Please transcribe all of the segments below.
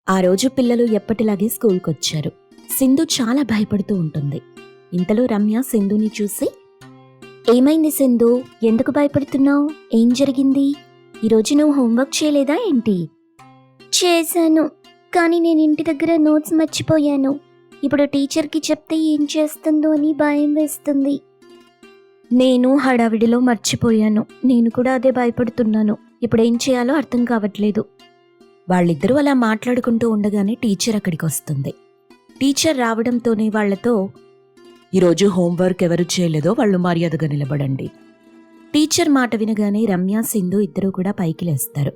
ఆ రోజు పిల్లలు ఎప్పటిలాగే స్కూల్కొచ్చారు. సింధు చాలా భయపడుతూ ఉంటుంది. ఇంతలో రమ్య సింధుని చూసి, ఏమైంది సింధు, ఎందుకు భయపడుతున్నావు? ఏం జరిగింది? ఈరోజు నువ్వు హోంవర్క్ చేయలేదా ఏంటి? చేశాను, కానీ నేను ఇంటి దగ్గర నోట్స్ మర్చిపోయాను. ఇప్పుడు టీచర్కి చెప్తే ఏం చేస్తుందో అని భయం వేస్తుంది. నేను హడావిడిలో మర్చిపోయాను. నేను కూడా అదే భయపడుతున్నాను. ఇప్పుడేం చేయాలో అర్థం కావట్లేదు. వాళ్ళిద్దరూ అలా మాట్లాడుకుంటూ ఉండగానే టీచర్ అక్కడికి వస్తుంది. టీచర్ రావడంతోనే వాళ్లతో, ఈరోజు హోంవర్క్ ఎవరు చేయలేదో వాళ్ళు మర్యాదగా నిలబడండి. టీచర్ మాట వినగానే రమ్య, సింధు ఇద్దరూ కూడా పైకి లేస్తారు.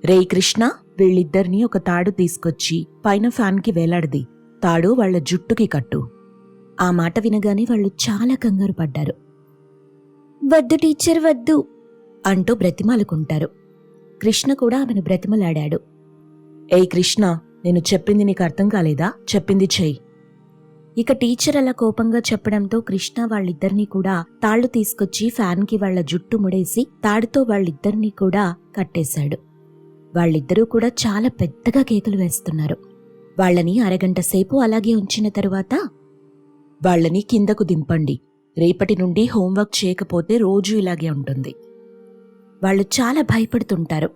రేయ్ కృష్ణ, వీళ్ళిద్దరినీ ఒక తాడు తీసుకొచ్చి పైన ఫ్యాన్కి వేలాడది. తాడు వాళ్ల జుట్టుకి కట్టు. ఆ మాట వినగానే వాళ్ళు చాలా కంగారు పడ్డారు. వద్దు టీచర్, వద్దు అంటూ బ్రతిమాలుకుంటారు. కృష్ణ కూడా ఆమెను బ్రతిమలాడాడు. ఏయ్ కృష్ణ, నేను చెప్పింది నీకు అర్థం కాలేదా? చెప్పింది చెయ్యి. ఇక టీచర్ అలా కోపంగా చెప్పడంతో కృష్ణ వాళ్ళిద్దరినీ కూడా తాళ్లు తీసుకొచ్చి ఫ్యాన్కి వాళ్ల జుట్టు ముడేసి తాడుతో వాళ్ళిద్దరినీ కూడా కట్టేశాడు. వాళ్ళిద్దరూ కూడా చాలా పెద్దగా కేకలు వేస్తున్నారు. వాళ్ళని అరగంట సేపు అలాగే ఉంచిన తరువాత, వాళ్ళని కిందకు దింపండి. రేపటి నుండి హోంవర్క్ చేయకపోతే రోజూ ఇలాగే ఉంటుంది. వాళ్ళు చాలా భయపడుతుంటారు.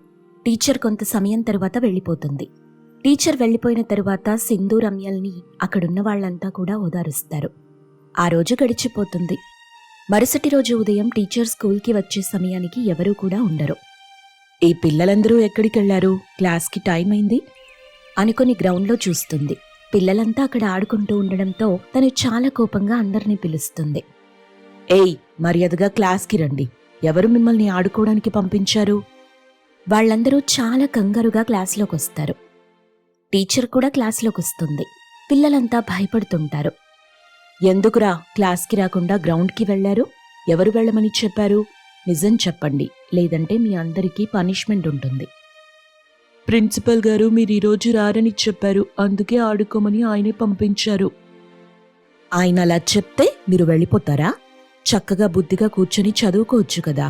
టీచర్ కొంత సమయం తరువాత వెళ్ళిపోతుంది. టీచర్ వెళ్ళిపోయిన తరువాత సింధు, రమ్యల్ని అక్కడున్న వాళ్లంతా కూడా ఓదారుస్తారు. ఆ రోజు గడిచిపోతుంది. మరుసటి రోజు ఉదయం టీచర్ స్కూల్కి వచ్చే సమయానికి ఎవరూ కూడా ఉండరు. ఈ పిల్లలందరూ ఎక్కడికెళ్లారు? క్లాస్కి టైం అయింది అనుకుని గ్రౌండ్లో చూస్తుంది. పిల్లలంతా అక్కడ ఆడుకుంటూ ఉండడంతో తను చాలా కోపంగా అందరినీ పిలుస్తుంది. ఏయ్, మర్యాదగా క్లాస్కి రండి. ఎవరు మిమ్మల్ని ఆడుకోవడానికి పంపించారు? వాళ్ళందరూ చాలా కంగారుగా క్లాస్లోకి వస్తారు. టీచర్ కూడా క్లాస్లోకి వస్తుంది. పిల్లలంతా భయపడుతుంటారు. ఎందుకురా క్లాస్కి రాకుండా గ్రౌండ్కి వెళ్లారు? ఎవరు వెళ్ళమని చెప్పారు? నిజం చెప్పండి, లేదంటే మీ అందరికీ పనిష్మెంట్ ఉంటుంది. ప్రిన్సిపల్ గారు మీరు ఈరోజు రారని చెప్పారు, అందుకే ఆడుకోమని ఆయనే పంపించారు. ఆయన అలా చెప్తే మీరు వెళ్ళిపోతారా? చక్కగా బుద్ధిగా కూర్చొని చదువుకోవచ్చు కదా.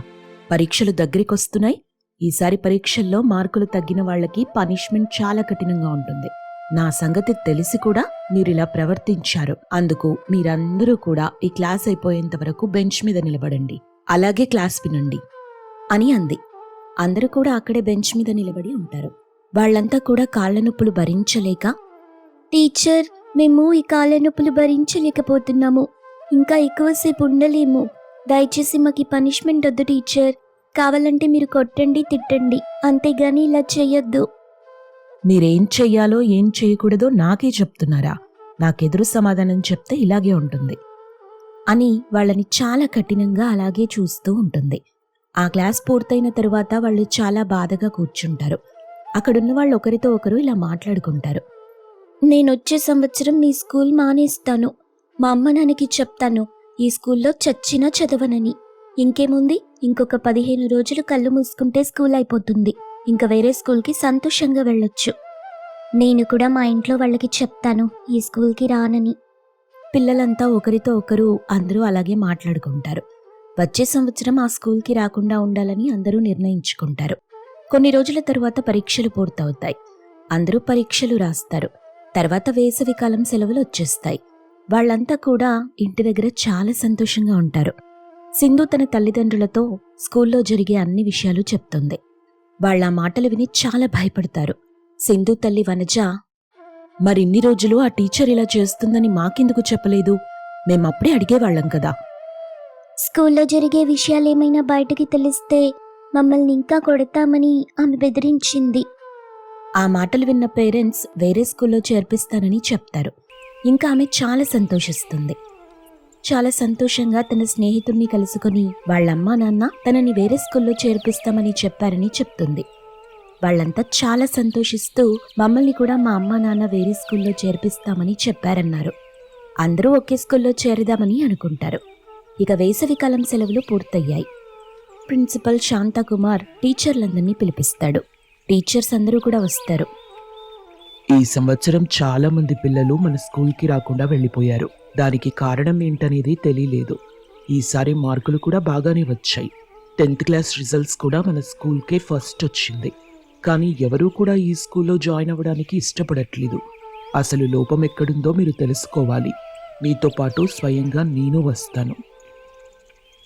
పరీక్షలు దగ్గరికొస్తున్నాయి. ఈసారి పరీక్షల్లో మార్కులు తగ్గిన వాళ్లకి పనిష్మెంట్ చాలా కఠినంగా ఉంటుంది. నా సంగతి తెలిసి కూడా మీరిలా ప్రవర్తించారు. అందుకు మీరందరూ కూడా ఈ క్లాస్ అయిపోయేంత వరకు బెంచ్ మీద నిలబడండి. అలాగే క్లాస్ వినండి అని అంది. అందరూ కూడా అక్కడే బెంచ్ మీద నిలబడి ఉంటారు. వాళ్లంతా కూడా కాళ్ల నొప్పులు భరించలేక, టీచర్, మేము ఈ కాళ్ల నొప్పులు భరించలేకపోతున్నాము. ఇంకా ఎక్కువసేపు ఉండలేము. దయచేసి మాకు పనిష్మెంట్ వద్దు టీచర్. కావాలంటే మీరు కొట్టండి, తిట్టండి, అంతేగాని ఇలా చెయ్యొద్దు. మీరేం చెయ్యాలో ఏం చేయకూడదో నాకే చెప్తున్నారా? నాకెదురు సమాధానం చెప్తే ఇలాగే ఉంటుంది అని వాళ్ళని చాలా కఠినంగా అలాగే చూస్తూ ఉంటుంది. ఆ క్లాస్ పూర్తయిన తరువాత వాళ్ళు చాలా బాధగా కూర్చుంటారు. అక్కడున్న వాళ్ళు ఒకరితో ఒకరు ఇలా మాట్లాడుకుంటారు. నేనొచ్చే సంవత్సరం మీ స్కూల్ మానేస్తాను. మా అమ్మ నాన్నకి చెప్తాను ఈ స్కూల్లో చచ్చినా చదవనని. ఇంకేముంది, ఇంకొక 15 రోజులు కళ్ళు మూసుకుంటే స్కూల్ అయిపోతుంది. ఇంకా వేరే స్కూల్కి సంతోషంగా వెళ్ళొచ్చు. నేను కూడా మా ఇంట్లో వాళ్ళకి చెప్తాను ఈ స్కూల్కి రానని. పిల్లలంతా ఒకరితో ఒకరు అందరూ అలాగే మాట్లాడుకుంటారు. వచ్చే సంవత్సరం ఆ స్కూల్కి రాకుండా ఉండాలని అందరూ నిర్ణయించుకుంటారు. కొన్ని రోజుల తరువాత పరీక్షలు పూర్తవుతాయి. అందరూ పరీక్షలు రాస్తారు. తర్వాత వేసవికాలం సెలవులు వచ్చేస్తాయి. వాళ్లంతా కూడా ఇంటి దగ్గర చాలా సంతోషంగా ఉంటారు. సింధు తన తల్లిదండ్రులతో స్కూల్లో జరిగే అన్ని విషయాలు చెప్తుంది. వాళ్ళ మాటలు విని చాలా భయపడతారు. సింధు తల్లి వనజ, మరిన్ని రోజులు ఆ టీచర్ ఇలా చేస్తుందని మాకెందుకు చెప్పలేదు? మేమప్పుడే అడిగేవాళ్లం కదా. స్కూల్లో జరిగే విషయాలేమైనా బయటకి తెలిస్తే మమ్మల్ని ఇంకా కొడతామని ఆమె బెదిరించింది. ఆ మాటలు విన్న పేరెంట్స్ వేరే స్కూల్లో చేర్పిస్తానని చెప్తారు. ఇంకా ఆమె చాలా సంతోషిస్తుంది. చాలా సంతోషంగా తన స్నేహితుడిని కలుసుకుని వాళ్ళమ్మా నాన్న తనని వేరే స్కూల్లో చేర్పిస్తామని చెప్పారని చెప్తుంది. వాళ్ళంతా చాలా సంతోషిస్తూ మమ్మల్ని కూడా మా అమ్మా నాన్న వేరే స్కూల్లో చేర్పిస్తామని చెప్పారన్నారు. అందరూ ఒకే స్కూల్లో చేరదామని అనుకుంటారు. ఇక వేసవికాలం సెలవులు పూర్తయ్యాయి. ప్రిన్సిపల్ శాంతకుమార్ టీచర్లందరినీ పిలిపిస్తాడు. టీచర్స్ అందరూ కూడా వస్తారు. ఈ సంవత్సరం చాలా మంది పిల్లలు మన స్కూల్కి రాకుండా వెళ్ళిపోయారు. దానికి కారణం ఏంటనేది తెలియలేదు. ఈసారి మార్కులు కూడా బాగానే వచ్చాయి. 10th క్లాస్ రిజల్ట్స్ కూడా మన స్కూల్కే ఫస్ట్ వచ్చింది. కానీ ఎవరూ కూడా ఈ స్కూల్లో జాయిన్ అవ్వడానికి ఇష్టపడట్లేదు. అసలు లోపం ఎక్కడుందో మీరు తెలుసుకోవాలి. మీతో పాటు స్వయంగా నేను వస్తాను.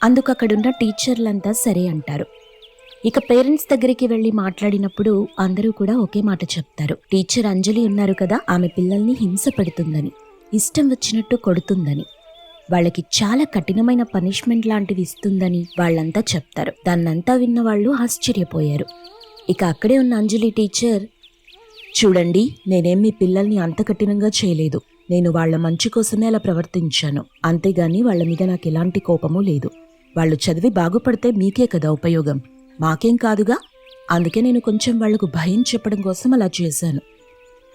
అందుకు అక్కడున్న టీచర్లంతా సరే అంటారు. ఇక పేరెంట్స్ దగ్గరికి వెళ్లి మాట్లాడినప్పుడు అందరూ కూడా ఒకే మాట చెప్తారు. టీచర్ అంజలి ఉన్నారు కదా, ఆమె పిల్లల్ని హింస పెడుతుందని, ఇష్టం వచ్చినట్టు కొడుతుందని, వాళ్ళకి చాలా కఠినమైన పనిష్మెంట్ లాంటివి ఇస్తుందని వాళ్ళంతా చెప్తారు. దాన్నంతా విన్న వాళ్ళు ఆశ్చర్యపోయారు. ఇక అక్కడే ఉన్న అంజలి టీచర్, చూడండి, నేనేం మీ పిల్లల్ని అంత కఠినంగా చేయలేదు. నేను వాళ్ళ మంచి కోసమే అలా ప్రవర్తించాను. అంతేగాని వాళ్ళ మీద నాకు ఎలాంటి కోపమూ లేదు. వాళ్ళు చదివి బాగుపడితే మీకే కదా ఉపయోగం, మాకేం కాదుగా. అందుకే నేను కొంచెం వాళ్లకు భయం చెప్పడం కోసం అలా చేశాను.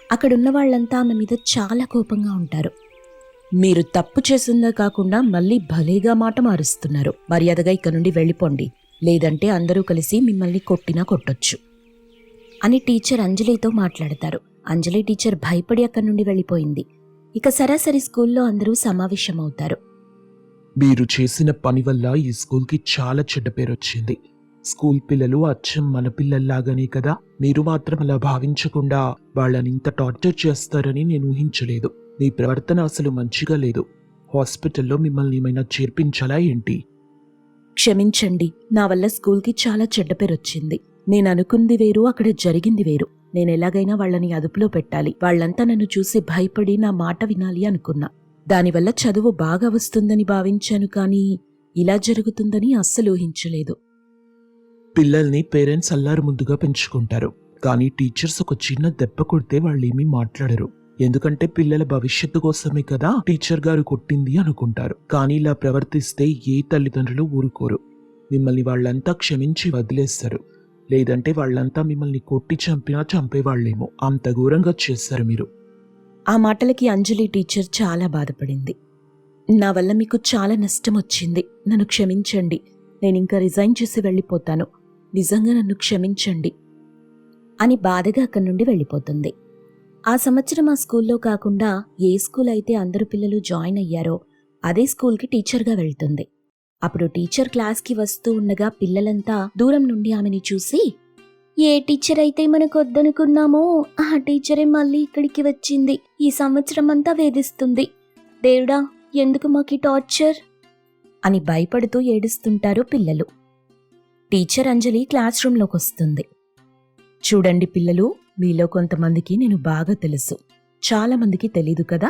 అక్కడున్న వాళ్ళంతా ఆమె మీద చాలా కోపంగా ఉంటారు. మీరు తప్పు చేసిందా కాకుండా మళ్ళీ భలేగా మాట మారుస్తున్నారు. మర్యాదగా ఇక్కడ నుండి వెళ్ళిపోండి, లేదంటే అందరూ కలిసి మిమ్మల్ని కొట్టినా కొట్టొచ్చు అని టీచర్ అంజలితో మాట్లాడతారు. అంజలి టీచర్ భయపడి అక్కడి నుండి వెళ్ళిపోయింది. ఇక సరాసరి స్కూల్లో అందరూ సమావేశమవుతారు. మీరు చేసిన పని వల్ల ఈ స్కూల్కి చాలా చెడ్డ పేరు వచ్చింది. స్కూల్ పిల్లలు అచ్చం మన పిల్లల్లాగానే కదా. మీరు మాత్రం అలా భావించకుండా వాళ్ళని ఇంత టార్చర్ చేస్తారని నేను ఊహించలేదు. మీ ప్రవర్తన అసలు మంచిగా లేదు. హాస్పిటల్లో మిమ్మల్ని ఏమైనా చేర్పించాలా ఏంటి? క్షమించండి, నా వల్ల స్కూల్కి చాలా చెడ్డ పేరు వచ్చింది. నేను అనుకుంది వేరు, అక్కడ జరిగింది వేరు. నేను ఎలాగైనా వాళ్ళని అదుపులో పెట్టాలి. వాళ్ళంతా నన్ను చూసి భయపడి నా మాట వినాలి అనుకున్నా. దానివల్ల చదువు బాగా వస్తుందని భావించాను, కానీ ఇలా జరుగుతుందని అస్సలు ఊహించలేదు. పిల్లల్ని పేరెంట్స్ అల్లారు ముందుగా పెంచుకుంటారు, కానీ టీచర్స్ ఒక చిన్న దెబ్బ కొడితే వాళ్ళేమీ మాట్లాడరు. ఎందుకంటే పిల్లల భవిష్యత్తు కోసమే కదా టీచర్ గారు కొట్టింది అనుకుంటారు. కానీ ఇలా ప్రవర్తిస్తే ఏ తల్లిదండ్రులు ఊరుకోరు. మిమ్మల్ని వాళ్ళంతా క్షమించి వదిలేస్తారు. లేదంటే వాళ్ళంతా మిమ్మల్ని కొట్టి చంపినా చంపేవాళ్లేమో, అంత ఘోరంగా చేస్తారు మీరు. ఆ మాటలకి అంజలి టీచర్ చాలా బాధపడింది. నా వల్ల మీకు చాలా నష్టం వచ్చింది, నన్ను క్షమించండి. నేనింకా రిజైన్ చేసి వెళ్ళిపోతాను. నిజంగా నన్ను క్షమించండి అని బాధగా అక్కడి నుండి వెళ్ళిపోతుంది. ఆ సంవత్సరం ఆ స్కూల్లో కాకుండా ఏ స్కూల్ అయితే అందరు పిల్లలు జాయిన్ అయ్యారో అదే స్కూల్కి టీచర్గా వెళ్తుంది. అప్పుడు టీచర్ క్లాస్కి వస్తూ ఉండగా పిల్లలంతా దూరం నుండి ఆమెని చూసి, ఏ టీచర్ అయితే మనకు వద్దనుకున్నామో ఆ టీచరే మళ్ళీ ఇక్కడికి వచ్చింది. ఈ సంవత్సరం అంతా వేధిస్తుంది. దేవుడా, ఎందుకు మాకి టార్చర్ అని భయపడుతూ ఏడుస్తుంటారు పిల్లలు. టీచర్ అంజలి క్లాస్ రూంలోకి వస్తుంది. చూడండి పిల్లలు, మీలో కొంతమందికి నేను బాగా తెలుసు, చాలా మందికి తెలీదు కదా.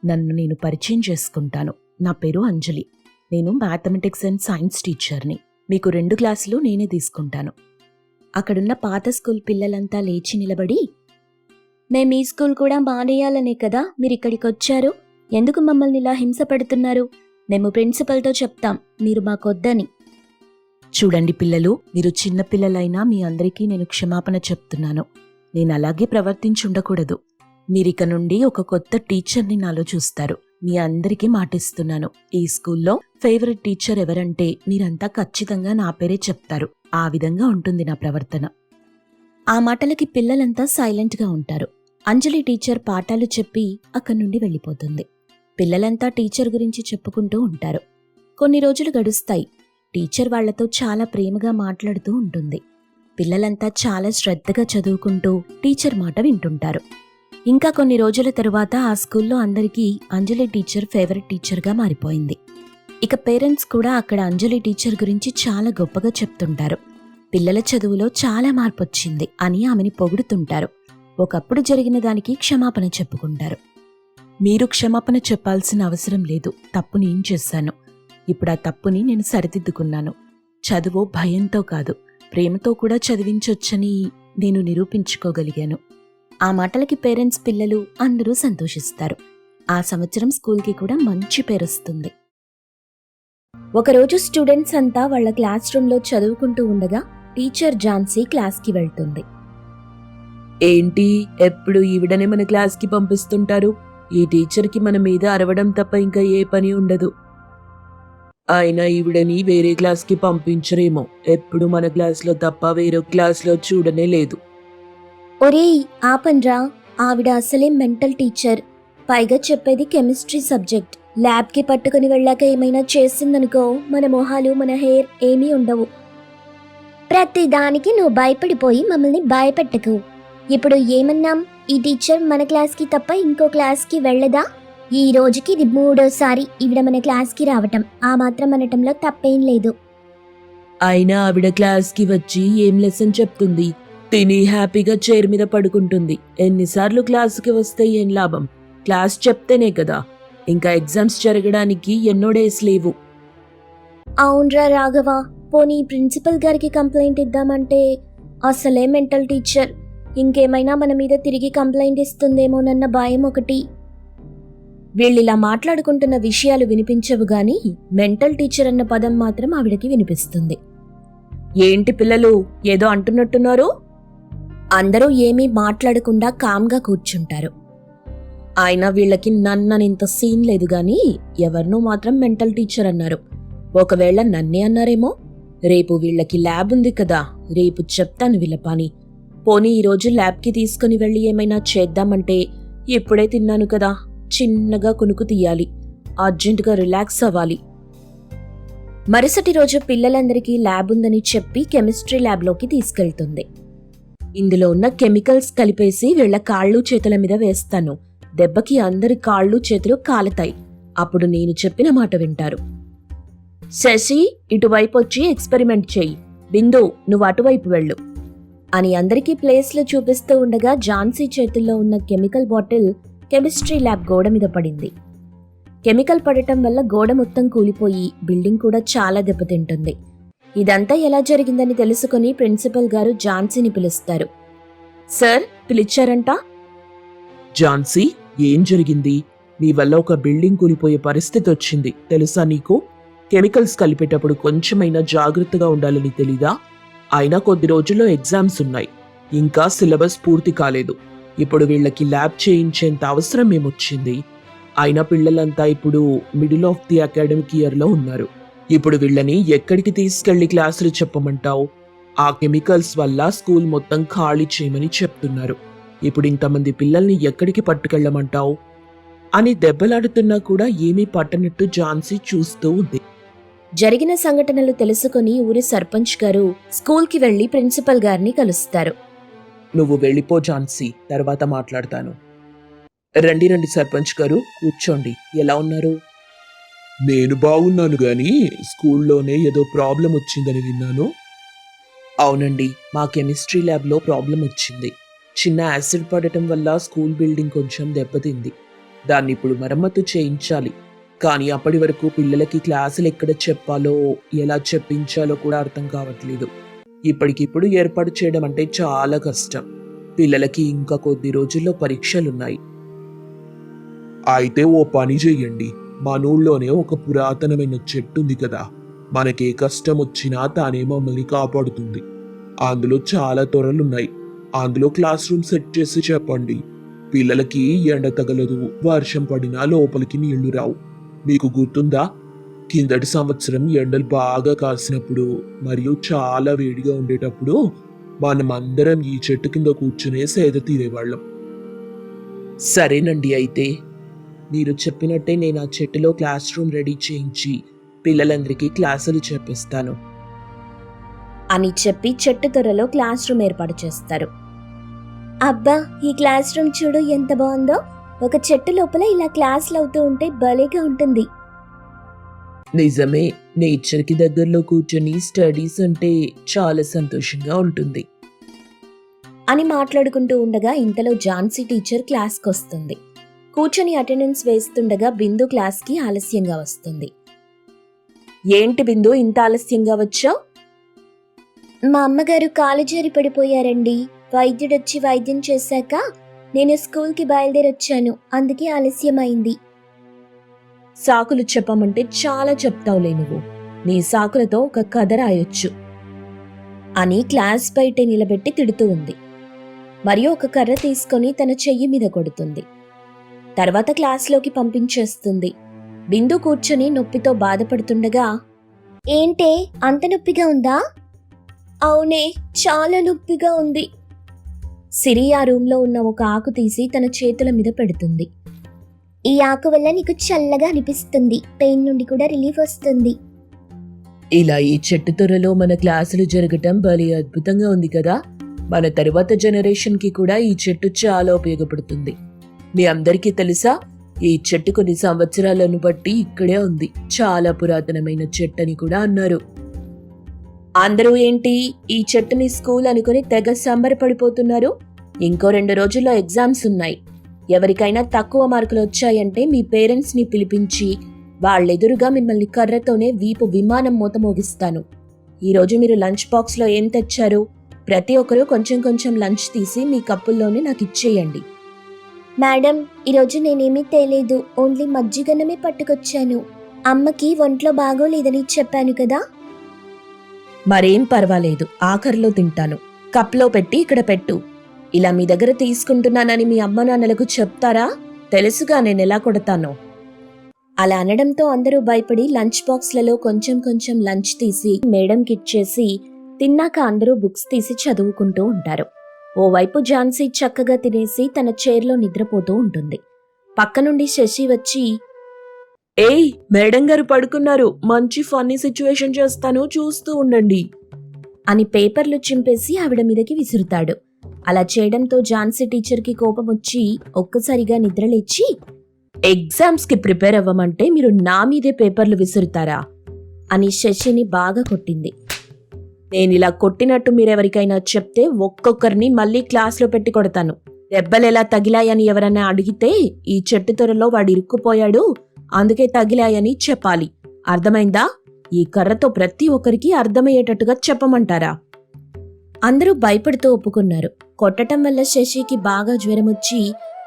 నన్ను నేను పరిచయం చేసుకుంటాను. నా పేరు అంజలి. నేను మ్యాథమెటిక్స్ అండ్ సైన్స్ టీచర్ని. మీకు 2 క్లాసులు నేనే తీసుకుంటాను. అక్కడున్న పాత స్కూల్ పిల్లలంతా లేచి నిలబడి, మేము ఈ స్కూల్ కూడా మానేయాలనే కదా మీరిక్కడికి వచ్చారు. ఎందుకు మమ్మల్ని ఇలా హింస పెడుతున్నారు? మేము ప్రిన్సిపల్తో చెప్తాం, మీరు మాకొద్దని. చూడండి పిల్లలు, మీరు చిన్న పిల్లలైనా మీ అందరికీ నేను క్షమాపణ చెప్తున్నాను. నేను అలాగే ప్రవర్తించి ఉండకూడదు. మీరిక నుండి ఒక కొత్త టీచర్ని నాలో చూస్తారు. మీ అందరికీ మాటిస్తున్నాను, ఈ స్కూల్లో ఫేవరెట్ టీచర్ ఎవరంటే మీరంతా ఖచ్చితంగా నా పేరే చెప్తారు. ఆ విధంగా ఉంటుంది నా ప్రవర్తన. ఆ మాటలకి పిల్లలంతా సైలెంట్గా ఉంటారు. అంజలి టీచర్ పాఠాలు చెప్పి అక్కడి నుండి వెళ్ళిపోతుంది. పిల్లలంతా టీచర్ గురించి చెప్పుకుంటూ ఉంటారు. కొన్ని రోజులు గడుస్తాయి. టీచర్ వాళ్లతో చాలా ప్రేమగా మాట్లాడుతూ ఉంటుంది. పిల్లలంతా చాలా శ్రద్ధగా చదువుకుంటూ టీచర్ మాట వింటుంటారు. ఇంకా కొన్ని రోజుల తరువాత ఆ స్కూల్లో అందరికీ అంజలి టీచర్ ఫేవరెట్ టీచర్గా మారిపోయింది. ఇక పేరెంట్స్ కూడా అక్కడ అంజలి టీచర్ గురించి చాలా గొప్పగా చెప్తుంటారు. పిల్లల చదువులో చాలా మార్పు వచ్చింది అని ఆమెని పొగుడుతుంటారు. ఒకప్పుడు జరిగిన దానికి క్షమాపణ చెప్పుకుంటారు. మీరు క్షమాపణ చెప్పాల్సిన అవసరం లేదు. తప్పు నేను చేశాను. ఇప్పుడు ఆ తప్పుని నేను సరిదిద్దుకున్నాను. చదువు భయంతో కాదు, ప్రేమతో కూడా చదివించొచ్చని నేను నిరూపించుకోగలిగాను. ఆ మాటలకి పేరెంట్స్, పిల్లలు అందరూ సంతోషిస్తారు. ఆ సంవత్సరం స్కూల్కి కూడా మంచి పేరొస్తుంది. ఒకరోజు స్టూడెంట్స్ అంతా వాళ్ళ క్లాస్ రూమ్లో చదువుకుంటూ ఉండగా టీచర్ ఝాన్సీ క్లాస్కి వెళ్తుంది. ఏంటి, ఎప్పుడు ఈవిడనే మన క్లాస్కి పంపిస్తుంటారు? ఈ టీచర్కి మన మీద అరవడం తప్ప ఇంకా ఏ పని ఉండదు. అయినా ఈవిడని వేరే క్లాస్కి పంపించరేమో. ఎప్పుడు మన క్లాస్లో తప్ప వేరే క్లాస్లో చూడనే లేదు. ఒరేయ్ ఆపన్రా, ఆవిడ అసలే మెంటల్ టీచర్. పైగా చెప్పేది కెమిస్ట్రీ సబ్జెక్ట్. ల్యాబ్కి పట్టుకుని వెళ్ళాక ఏమైనా చేసిందనుకో, మన మొహాలు మన హెయిర్ ఏమీ ఉండవు. ప్రతి దానికి నువ్వు భయపడిపోయి మమ్మల్ని భయపెట్టకు. ఇప్పుడు ఏమన్నాం? ఈ టీచర్ మన క్లాస్కి తప్ప ఇంకో క్లాస్కి వెళ్ళదా? ఈ రోజుకి ఇది 3వ సారి ఈవిడ మన క్లాస్కి రావటం. ఆ మాత్రం అనటంలో తప్పేం లేదు. అయినా ఆవిడ క్లాస్కి వచ్చి ఏం లెసన్ చెప్తుంది? తిని హ్యాపీగా చైర్ మీద పడుకుంటుంది. ఎన్నిసార్లు క్లాసుకి వస్తే ఏం లాభం? క్లాస్ చెప్తేనే కదా. ఇంకా ఎగ్జామ్స్ జరగడానికి ఎన్నో డేస్ లేవు. అవునరా రాఘవ, పోనీ ప్రిన్సిపల్ గారికి కంప్లైంట్ ఇద్దామంటే అసలే మెంటల్ టీచర్. ఇంకేమైనా మన మీద తిరిగి కంప్లైంట్ ఇస్తుందేమోనన్న భయం ఒకటి. వీళ్ళిలా మాట్లాడుకుంటున్న విషయాలు వినిపించవు గాని మెంటల్ టీచర్ అన్న పదం మాత్రం ఆవిడకి వినిపిస్తుంది. ఏంటి పిల్లలు ఏదో అంటున్నట్టున్నారు? అందరూ ఏమీ మాట్లాడకుండా కామ్గా కూర్చుంటారు. అయినా వీళ్ళకి నన్ననింత సీన్ లేదు గాని ఎవరినో మాత్రం మెంటల్ టీచర్ అన్నారు. ఒకవేళ నన్నే అన్నారేమో. రేపు వీళ్ళకి ల్యాబ్ ఉంది కదా, రేపు చెప్తాను వీళ్ళ పని. పోనీ ఈరోజు ల్యాబ్కి తీసుకుని వెళ్ళి ఏమైనా చేద్దామంటే ఇప్పుడే తిన్నాను కదా, చిన్నగా కునుకు తీయాలి. అర్జెంటుగా రిలాక్స్ అవ్వాలి. మరుసటి రోజు పిల్లలందరికీ ల్యాబ్ ఉందని చెప్పి కెమిస్ట్రీ ల్యాబ్లోకి తీసుకెళ్తుంది. ఇందులో ఉన్న కెమికల్స్ కలిపేసి వీళ్ళ కాళ్ళు చేతుల మీద వేస్తాను. దెబ్బకి అందరి కాళ్ళు చేతులు కాలతాయి. అప్పుడు నేను చెప్పిన మాట వింటారు. శశి, ఇటువైపు వచ్చి ఎక్స్పెరిమెంట్ చెయ్యి. బిందు, నువ్వు అటువైపు వెళ్ళు అని అందరికీ ప్లేస్లు చూపిస్తూ ఉండగా ఝాన్సీ చేతుల్లో ఉన్న కెమికల్ బాటిల్ కెమిస్ట్రీ ల్యాబ్ గోడ మీద పడింది. కెమికల్ పడటం వల్ల గోడ మొత్తం కూలిపోయి బిల్డింగ్ కూడా చాలా దెబ్బతింటుంది. ఇదంతా ఎలా జరిగిందని తెలుసుకుని ప్రిన్సిపల్ గారు ఝాన్సీని పిలుస్తారు. సార్, పిలిచారంట? ఝాన్సీ, ఏం జరిగింది? నీ వల్ల ఒక బిల్డింగ్ కూలిపోయే పరిస్థితి వచ్చింది తెలుసా నీకు? కెమికల్స్ కలిపేటప్పుడు కొంచెమైనా జాగ్రత్తగా ఉండాలని తెలీదా? అయినా కొద్ది రోజుల్లో ఎగ్జామ్స్ ఉన్నాయి. ఇంకా సిలబస్ పూర్తి కాలేదు. ఇప్పుడు వీళ్ళకి ల్యాబ్ చేయించేంత అవసరం ఏమొచ్చింది? అయినా పిల్లలంతా ఇప్పుడు మిడిల్ ఆఫ్ ది అకాడమిక్ ఇయర్లో ఉన్నారు. ఇప్పుడు వీళ్ళని ఎక్కడికి తీసుకెళ్లి క్లాసులు చెప్పమంటావు? ఆ కెమికల్స్ వల్ల స్కూల్ మొత్తం ఖాళీ చేయమని చెప్తున్నారు. ఇప్పుడు ఇంతమంది పిల్లల్ని ఎక్కడికి పట్టుకెళ్ళమంటావు అని దెబ్బలాడుతున్నా కూడా ఏమీ పట్టనట్టు ఝాన్సీ చూస్తూ ఉంది. జరిగిన సంఘటనలు తెలుసుకుని ఊరి సర్పంచ్ గారు స్కూల్కి వెళ్లి ప్రిన్సిపల్ గారిని కలుస్తారు. నువ్వు వెళ్ళిపో ఝాన్సీ, తర్వాత మాట్లాడతాను. రండి రండి సర్పంచ్ గారు, కూర్చోండి. ఎలా ఉన్నారు? నేను బాగున్నాను గాని స్కూల్లోనే ఏదో ప్రాబ్లం వచ్చిందని విన్నాను. అవునండి, మా కెమిస్ట్రీ ల్యాబ్లో ప్రాబ్లం వచ్చింది. చిన్న యాసిడ్ పడటం వల్ల స్కూల్ బిల్డింగ్ కొంచెం దెబ్బతింది. దాన్ని ఇప్పుడు మరమ్మతు చేయించాలి. కానీ అప్పటి వరకు పిల్లలకి క్లాసులు ఎక్కడ చెప్పాలో, ఎలా చెప్పించాలో కూడా అర్థం కావట్లేదు. ఇప్పటికిప్పుడు ఏర్పాటు చేయడం అంటే చాలా కష్టం. పిల్లలకి ఇంకా కొద్ది రోజుల్లో పరీక్షలున్నాయి. అయితే ఓ పని చెయ్యండి. మనూళ్ళోనే ఒక పురాతనమైన చెట్టు ఉంది కదా, మనకే కష్టం వచ్చినా తానే మమ్మల్ని కాపాడుతుంది. అందులో చాలా తొరలున్నాయి. అందులో క్లాస్ రూమ్ సెట్ చేసి చెప్పండి. పిల్లలకి ఎండ తగలదు, వర్షం పడినా లోపలికి నీళ్లు రావు. మీకు గుర్తుందా, కిందటి సంవత్సరం ఎండలు బాగా కాసినప్పుడు మరియు చాలా వేడిగా ఉండేటప్పుడు మనమందరం ఈ చెట్టు కింద కూర్చునే సేద తీరేవాళ్ళం. సరేనండి, అయితే మీరు చెప్పినట్టే నేను ఆ చెట్టులో క్లాస్ రూమ్ రెడీ చేయించి పిల్లలందరికీ క్లాసులు చెప్పిస్తాను అని చెప్పి చెట్టు త్వరలో క్లాస్ రూమ్ ఏర్పాటు చేస్తారు. అబ్బా, ఈ క్లాస్ రూమ్ చూడు ఎంత బాగుందో. ఒక చెట్టు లోపల ఇలా క్లాసులు అవుతూ ఉంటే భలేగా ఉంటుంది. నిజమే, నేచర్కి దగ్గరలో కూర్చొని స్టడీస్ అంటే చాలా సంతోషంగా ఉంటుంది అని మాట్లాడుకుంటూ ఉండగా ఇంతలో ఝాన్సీ టీచర్ క్లాస్కి వస్తుంది. కూర్చొని అటెండెన్స్ వేస్తుండగా బిందు క్లాస్కి ఆలస్యంగా వస్తుంది. ఏంటి బిందు, ఇంత ఆలస్యంగా వచ్చావు? మా అమ్మగారు కాలు జారి పడిపోయారండి. వైద్యుడొచ్చి వైద్యం చేశాక నేను స్కూల్కి బయలుదేరొచ్చాను. అందుకే ఆలస్యమైంది. సాకులు చెప్పమంటే చాలా చెప్తావులే నువ్వు. నీ సాకులతో ఒక కథ రాయొచ్చు అని క్లాస్ బయట నిలబెట్టి తిడుతూ ఉంది. మరియు ఒక కర్ర తీసుకొని తన చెయ్యి మీద కొడుతుంది. తర్వాత క్లాస్లోకి పంపించేస్తుంది. బిందు కూర్చొని నొప్పితో బాధపడుతుండగా, ఏంటే అంత నొప్పిగా ఉందా? అవునే, చాలా నొప్పిగా ఉంది. సిరి ఆ రూమ్లో ఉన్న ఒక ఆకు తీసి తన చేతుల మీద పెడుతుంది. ఈ ఆకు వల్ల నీకు చల్లగా అనిపిస్తుంది, పెయిన్ నుండి కూడా రిలీఫ్ వస్తుంది. ఇలా ఈ చెట్టు త్వరలో మన క్లాసులు జరగటం భలే అద్భుతంగా ఉంది కదా. మన తరువాత జనరేషన్కి కూడా ఈ చెట్టు చాలా ఉపయోగపడుతుంది. మీ అందరికీ తెలుసా, ఈ చెట్టు కొన్ని సంవత్సరాలను బట్టి ఇక్కడే ఉంది. చాలా పురాతనమైన చెట్టు అని కూడా అన్నారు. అందరూ ఏంటి ఈ చెట్టుని స్కూల్ అనుకుని తెగ సంబరపడిపోతున్నారు? ఇంకో 2 రోజుల్లో ఎగ్జామ్స్ ఉన్నాయి. ఎవరికైనా తక్కువ మార్కులు వచ్చాయంటే మీ పేరెంట్స్ని పిలిపించి వాళ్ళెదురుగా మిమ్మల్ని కర్రతోనే వీపు విమానం మూత మోగిస్తాను. ఈరోజు మీరు లంచ్ బాక్స్లో ఏం తెచ్చారు? ప్రతి ఒక్కరూ కొంచెం కొంచెం లంచ్ తీసి మీ కప్పుల్లోనే నాకు ఇచ్చేయండి. మేడం, ఈరోజు నేనేమీ తేలేదు, ఓన్లీ మజ్జిగన్నమే పట్టుకొచ్చాను. అమ్మకి ఒంట్లో బాగోలేదని చెప్పాను కదా. మరేం పర్వాలేదు, ఆఖరిలో తింటాను. కప్లో పెట్టి ఇక్కడ పెట్టు. ఇలా మీ దగ్గర తీసుకుంటున్నానని మీ అమ్మ నాన్నలకు చెప్తారా? తెలుసుగా నేనెలా కొడతానో. అలా అనడంతో అందరూ భయపడి లంచ్ బాక్స్లలో కొంచెం కొంచెం లంచ్ తీసి మేడంకి ఇచ్చేసి తిన్నాక అందరూ బుక్స్ తీసి చదువుకుంటూ ఉంటారు. ఓవైపు ఝాన్సీ చక్కగా తినేసి తన చైర్లో నిద్రపోతూ ఉంటుంది. పక్క నుండి శశి వచ్చి, ఏయ్, మేడం గారు పడుకున్నారు, మంచి ఫన్నీ సిచ్యువేషన్ చేస్తాను, చూస్తూ ఉండండి అని పేపర్లు చింపేసి ఆవిడ మీదకి విసురుతాడు. అలా చేయడంతో ఝాన్సీ టీచర్కి కోపం వచ్చి ఒక్కసారిగా నిద్రలేచి, ఎగ్జామ్స్కి ప్రిపేర్ అవ్వమంటే మీరు నా మీదే పేపర్లు విసురుతారా అని శశిని బాగా కొట్టింది. నేనిలా కొట్టినట్టు మీరెవరికైనా చెప్తే ఒక్కొక్కరిని మళ్ళీ క్లాస్లో పెట్టి కొడతాను. దెబ్బలెలా తగిలాయని ఎవరన్నా అడిగితే ఈ చెట్టు త్వరలో వాడు ఇరుక్కుపోయాడు, అందుకే తగిలాయని చెప్పాలి. అర్థమైందా? ఈ కర్రతో ప్రతి ఒక్కరికి అర్థమయ్యేటట్టుగా చెప్పమంటారా? అందరూ భయపడుతూ ఒప్పుకున్నారు. కొట్టడం వల్ల శశికి బాగా జ్వరం వచ్చి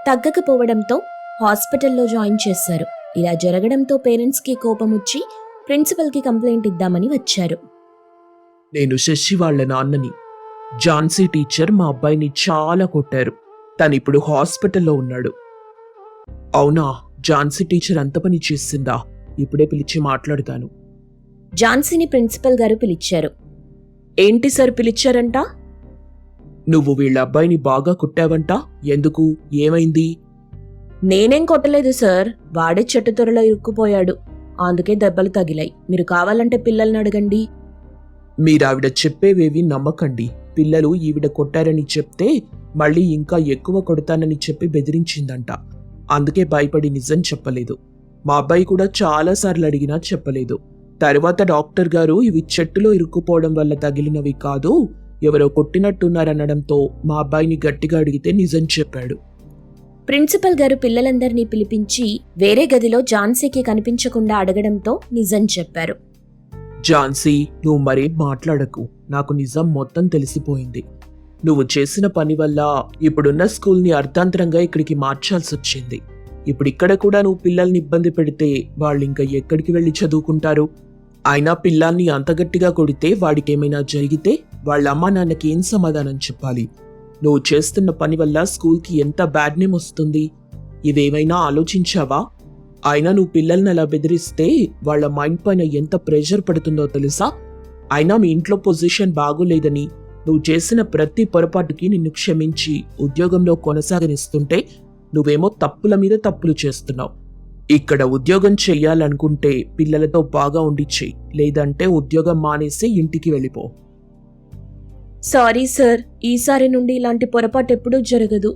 తగ్గకపోవడంతో హాస్పిటల్లో జాయిన్ చేశారు. ఇలా జరగడంతో పేరెంట్స్కి కోపం వచ్చి ప్రిన్సిపల్కి కంప్లైంట్ ఇద్దామని వచ్చారు. నేను శశి వాళ్ళ నాన్నని. ఝాన్సీ టీచర్ మా అబ్బాయిని చాలా కొట్టారు. తనిప్పుడు హాస్పిటల్లో ఉన్నాడు. అవునా? ఝాన్సీ టీచర్ అంత పని చేసిందా? ఇప్పుడే పిలిచి మాట్లాడుతాను. ఝాన్సీని ప్రిన్సిపల్ గారు పిలిచారు. ఏంటి సార్ పిలిచారంట? నువ్వు వీళ్ళ అబ్బాయిని బాగా కొట్టావంట. ఎందుకు? ఏమైంది? నేనేం కొట్టలేదు సార్, వాడే చెట్టు త్వరలో ఇరుక్కుపోయాడు, అందుకే దెబ్బలు తగిలాయి. మీరు కావాలంటే పిల్లల్ని అడగండి. మీరావిడ చెప్పేవేవి నమ్మకండి. పిల్లలు ఈవిడ కొట్టారని చెప్తే మళ్ళీ ఇంకా ఎక్కువ కొడతానని చెప్పి బెదిరించిందంట. అందుకే భయపడి నిజం చెప్పలేదు. మా అబ్బాయి కూడా చాలాసార్లు అడిగినా చెప్పలేదు. తర్వాత డాక్టర్ గారు ఇవి చెట్టులో ఇరుక్కుపోవడం వల్ల తగిలినవి కాదు, ఎవరో కొట్టినట్టున్నారనడంతో మా అబ్బాయిని గట్టిగా అడిగితే నిజం చెప్పాడు. ప్రిన్సిపల్ గారు పిల్లలందరినీ పిలిపించి వేరే గదిలో ఝాన్సీకి కనిపించకుండా అడగడంతో నిజం చెప్పారు. ఝాన్సీ, నువ్వు మరేం మాట్లాడకు. నాకు నిజం మొత్తం తెలిసిపోయింది. నువ్వు చేసిన పని వల్ల ఇప్పుడున్న స్కూల్ని అర్థాంతరంగా ఇక్కడికి మార్చాల్సి వచ్చింది. ఇప్పుడు ఇక్కడ కూడా నువ్వు పిల్లల్ని ఇబ్బంది పెడితే వాళ్ళు ఇంకా ఎక్కడికి వెళ్ళి చదువుకుంటారు? అయినా పిల్లల్ని అంత గట్టిగా కొడితే వాడికేమైనా జరిగితే వాళ్ళ అమ్మా నాన్నకి ఏం సమాధానం చెప్పాలి? నువ్వు చేస్తున్న పని వల్ల స్కూల్కి ఎంత బ్యాడ్ నేమ్ వస్తుంది. ఇవేమైనా ఆలోచించావా? అయినా నువ్వు పిల్లల్ని అలా బెదిరిస్తే వాళ్ళ మైండ్ పైన ఎంత ప్రెషర్ పడుతుందో తెలుసా? అయినా మీ ఇంట్లో పొజిషన్ బాగోలేదని నువ్వు చేసిన ప్రతి పొరపాటుకి నిన్ను క్షమించి ఉద్యోగంలో కొనసాగనిస్తుంటే నువ్వేమో తప్పుల మీద తప్పులు చేస్తున్నావు. ఇక్కడ ఉద్యోగం చెయ్యాలనుకుంటే పిల్లలతో బాగా ఉండి చెయ్యి, లేదంటే ఉద్యోగం మానేసి ఇంటికి వెళ్ళిపో. సారీ సార్, ఈసారి నుండి ఇలాంటి పొరపాటు ఎప్పుడూ జరగదు.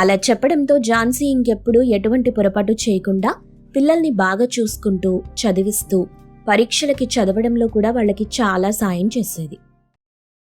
అలా చెప్పడంతో ఝాన్సీ ఇంకెప్పుడు ఎటువంటి పొరపాటు చేయకుండా పిల్లల్ని బాగా చూసుకుంటూ చదివిస్తూ పరీక్షలకి చదవడంలో కూడా వాళ్ళకి చాలా సాయం చేసేది.